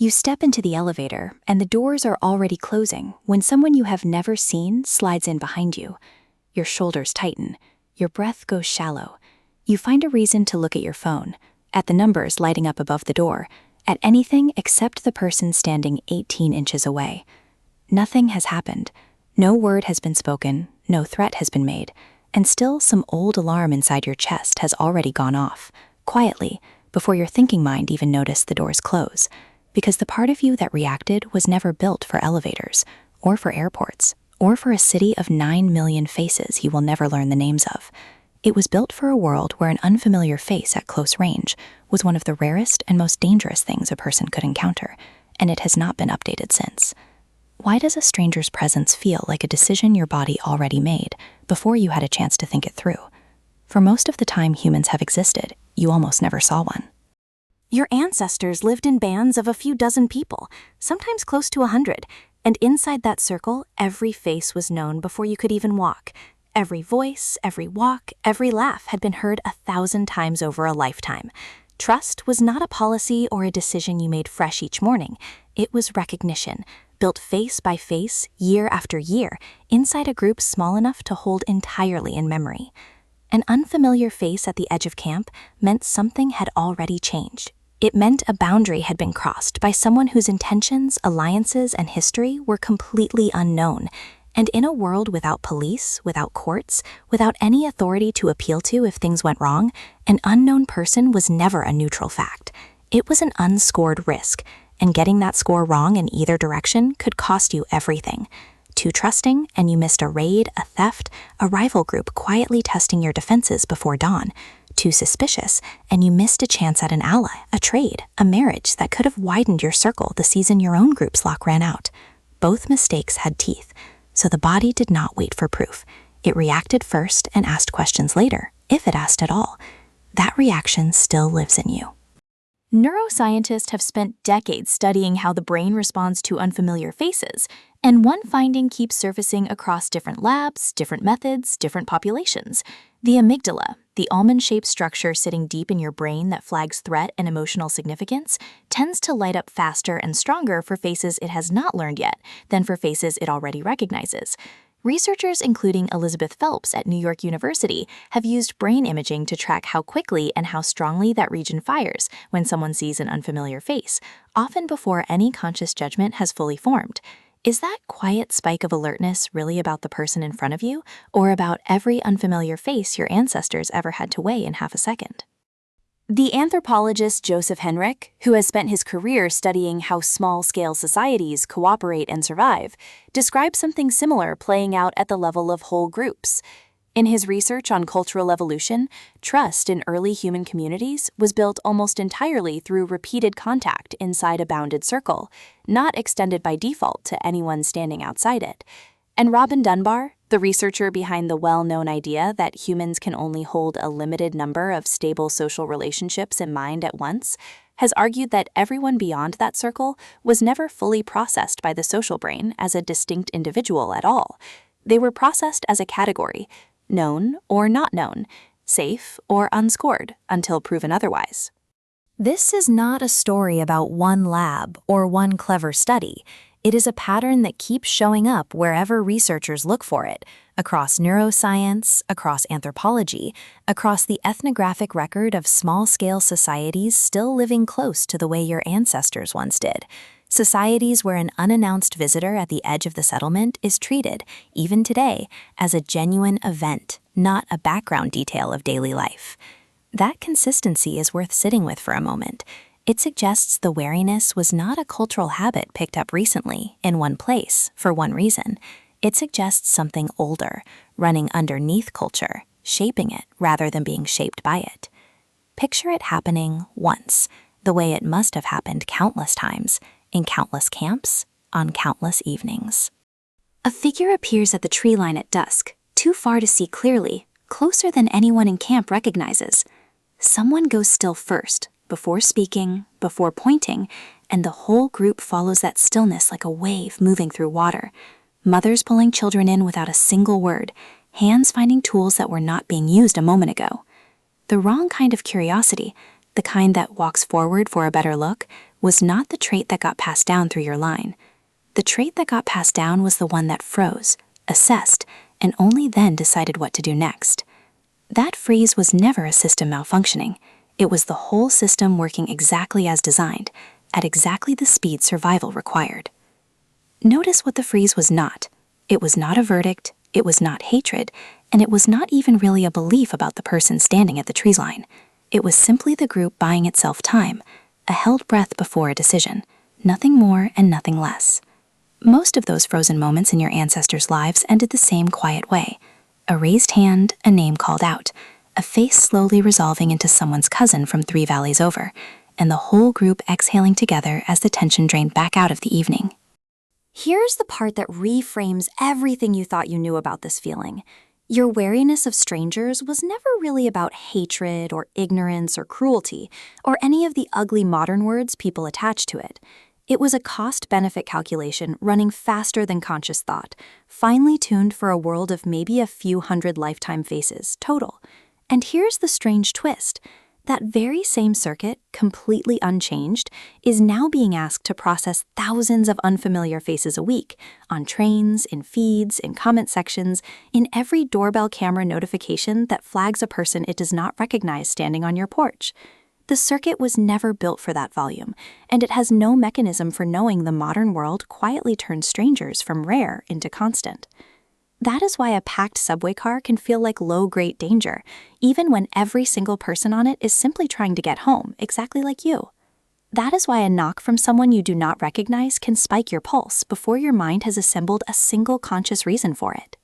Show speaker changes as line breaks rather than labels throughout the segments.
You step into the elevator, and the doors are already closing when someone you have never seen slides in behind you. Your shoulders tighten. Your breath goes shallow. You find a reason to look at your phone, at the numbers lighting up above the door, at anything except the person standing 18 inches away. Nothing has happened. No word has been spoken, no threat has been made, and still some old alarm inside your chest has already gone off, quietly, before your thinking mind even noticed the doors close, because the part of you that reacted was never built for elevators, or for airports, or for a city of 9 million faces you will never learn the names of. It was built for a world where an unfamiliar face at close range was one of the rarest and most dangerous things a person could encounter, and it has not been updated since. Why does a stranger's presence feel like a decision your body already made before you had a chance to think it through? For most of the time humans have existed, you almost never saw one.
Your ancestors lived in bands of a few dozen people, sometimes close to 100, and inside that circle, every face was known before you could even walk. Every voice, every walk, every laugh had been heard 1,000 times over a lifetime. Trust was not a policy or a decision you made fresh each morning. It was recognition, built face by face, year after year, inside a group small enough to hold entirely in memory. An unfamiliar face at the edge of camp meant something had already changed. It meant a boundary had been crossed by someone whose intentions, alliances, and history were completely unknown. And in a world without police, without courts, without any authority to appeal to if things went wrong, an unknown person was never a neutral fact. It was an unscored risk, and getting that score wrong in either direction could cost you everything. Too trusting, and you missed a raid, a theft, a rival group quietly testing your defenses before dawn. Too suspicious, and you missed a chance at an ally, a trade, a marriage that could have widened your circle the season your own group's lock ran out. Both mistakes had teeth, so the body did not wait for proof. It reacted first and asked questions later, if it asked at all. That reaction still lives in you.
Neuroscientists have spent decades studying how the brain responds to unfamiliar faces, and one finding keeps surfacing across different labs, different methods, different populations. The amygdala, the almond-shaped structure sitting deep in your brain that flags threat and emotional significance, tends to light up faster and stronger for faces it has not learned yet than for faces it already recognizes. Researchers, including Elizabeth Phelps at New York University, have used brain imaging to track how quickly and how strongly that region fires when someone sees an unfamiliar face, often before any conscious judgment has fully formed. Is that quiet spike of alertness really about the person in front of you, or about every unfamiliar face your ancestors ever had to weigh in half a second? The anthropologist Joseph Henrich, who has spent his career studying how small-scale societies cooperate and survive, describes something similar playing out at the level of whole groups. In his research on cultural evolution, trust in early human communities was built almost entirely through repeated contact inside a bounded circle, not extended by default to anyone standing outside it. And Robin Dunbar, the researcher behind the well-known idea that humans can only hold a limited number of stable social relationships in mind at once, has argued that everyone beyond that circle was never fully processed by the social brain as a distinct individual at all. They were processed as a category, known or not known, safe or unscored until proven otherwise. This is not a story about one lab or one clever study. It is a pattern that keeps showing up wherever researchers look for it, across neuroscience, across anthropology, across the ethnographic record of small-scale societies still living close to the way your ancestors once did. Societies where an unannounced visitor at the edge of the settlement is treated, even today, as a genuine event, not a background detail of daily life. That consistency is worth sitting with for a moment. It suggests the wariness was not a cultural habit picked up recently, in one place, for one reason. It suggests something older, running underneath culture, shaping it rather than being shaped by it. Picture it happening once, the way it must have happened countless times, in countless camps, on countless evenings. A figure appears at the tree line at dusk, too far to see clearly, closer than anyone in camp recognizes. Someone goes still first, before speaking, before pointing, and the whole group follows that stillness like a wave moving through water. Mothers pulling children in without a single word, hands finding tools that were not being used a moment ago. The wrong kind of curiosity, the kind that walks forward for a better look, was not the trait that got passed down through your line. The trait that got passed down was the one that froze, assessed, and only then decided what to do next. That freeze was never a system malfunctioning. It was the whole system working exactly as designed, at exactly the speed survival required. Notice what the freeze was not. It was not a verdict, it was not hatred, and it was not even really a belief about the person standing at the tree line. It was simply the group buying itself time, a held breath before a decision, nothing more and nothing less. Most of those frozen moments in your ancestors' lives ended the same quiet way. A raised hand, a name called out, a face slowly resolving into someone's cousin from 3 valleys over, and the whole group exhaling together as the tension drained back out of the evening.
Here's the part that reframes everything you thought you knew about this feeling. Your wariness of strangers was never really about hatred or ignorance or cruelty, or any of the ugly modern words people attach to it. It was a cost-benefit calculation running faster than conscious thought, finely tuned for a world of maybe a few hundred lifetime faces total. And here's the strange twist. That very same circuit, completely unchanged, is now being asked to process thousands of unfamiliar faces a week, on trains, in feeds, in comment sections, in every doorbell camera notification that flags a person it does not recognize standing on your porch. The circuit was never built for that volume, and it has no mechanism for knowing the modern world quietly turns strangers from rare into constant. That is why a packed subway car can feel like low-grade danger, even when every single person on it is simply trying to get home, exactly like you. That is why a knock from someone you do not recognize can spike your pulse before your mind has assembled a single conscious reason for it.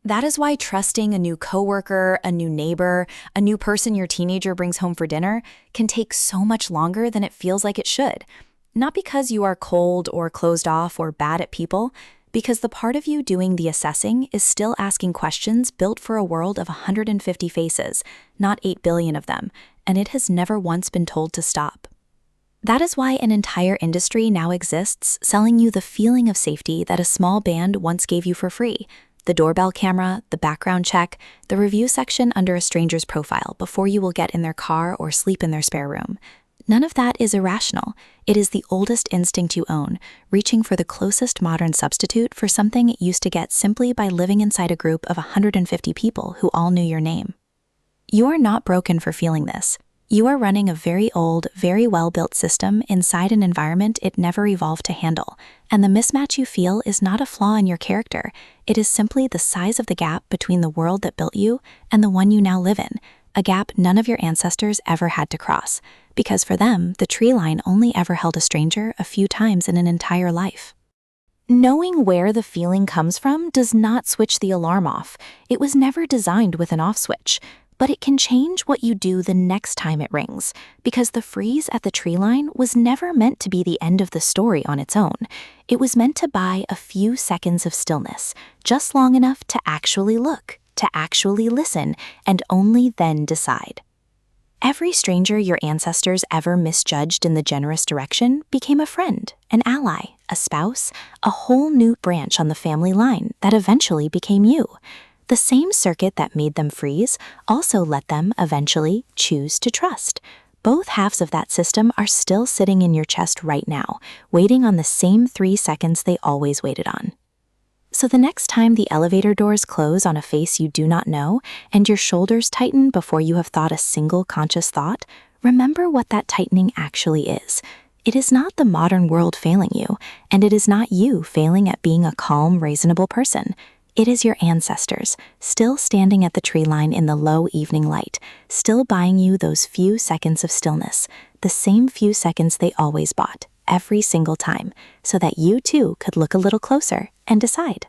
That is why trusting a new coworker, a new neighbor, a new person your teenager brings home for dinner can take so much longer than it feels like it should. Not because you are cold or closed off or bad at people, because the part of you doing the assessing is still asking questions built for a world of 150 faces, not 8 billion of them, and it has never once been told to stop. That is why an entire industry now exists selling you the feeling of safety that a small band once gave you for free. The doorbell camera, the background check, the review section under a stranger's profile before you will get in their car or sleep in their spare room. None of that is irrational. It is the oldest instinct you own, reaching for the closest modern substitute for something it used to get simply by living inside a group of 150 people who all knew your name. You are not broken for feeling this. You are running a very old, very well-built system inside an environment it never evolved to handle, and the mismatch you feel is not a flaw in your character. It is simply the size of the gap between the world that built you and the one you now live in, a gap none of your ancestors ever had to cross, because for them, the tree line only ever held a stranger a few times in an entire life. Knowing where the feeling comes from does not switch the alarm off. It was never designed with an off switch, but it can change what you do the next time it rings, because the freeze at the tree line was never meant to be the end of the story on its own. It was meant to buy a few seconds of stillness, just long enough to actually look, to actually listen, and only then decide. Every stranger your ancestors ever misjudged in the generous direction became a friend, an ally, a spouse, a whole new branch on the family line that eventually became you. The same circuit that made them freeze also let them eventually choose to trust. Both halves of that system are still sitting in your chest right now, waiting on the same 3 seconds they always waited on. So the next time the elevator doors close on a face you do not know and your shoulders tighten before you have thought a single conscious thought, remember what that tightening actually is. It is not the modern world failing you, and it is not you failing at being a calm, reasonable person. It is your ancestors, still standing at the tree line in the low evening light, still buying you those few seconds of stillness, the same few seconds they always bought, every single time, so that you too could look a little closer and decide.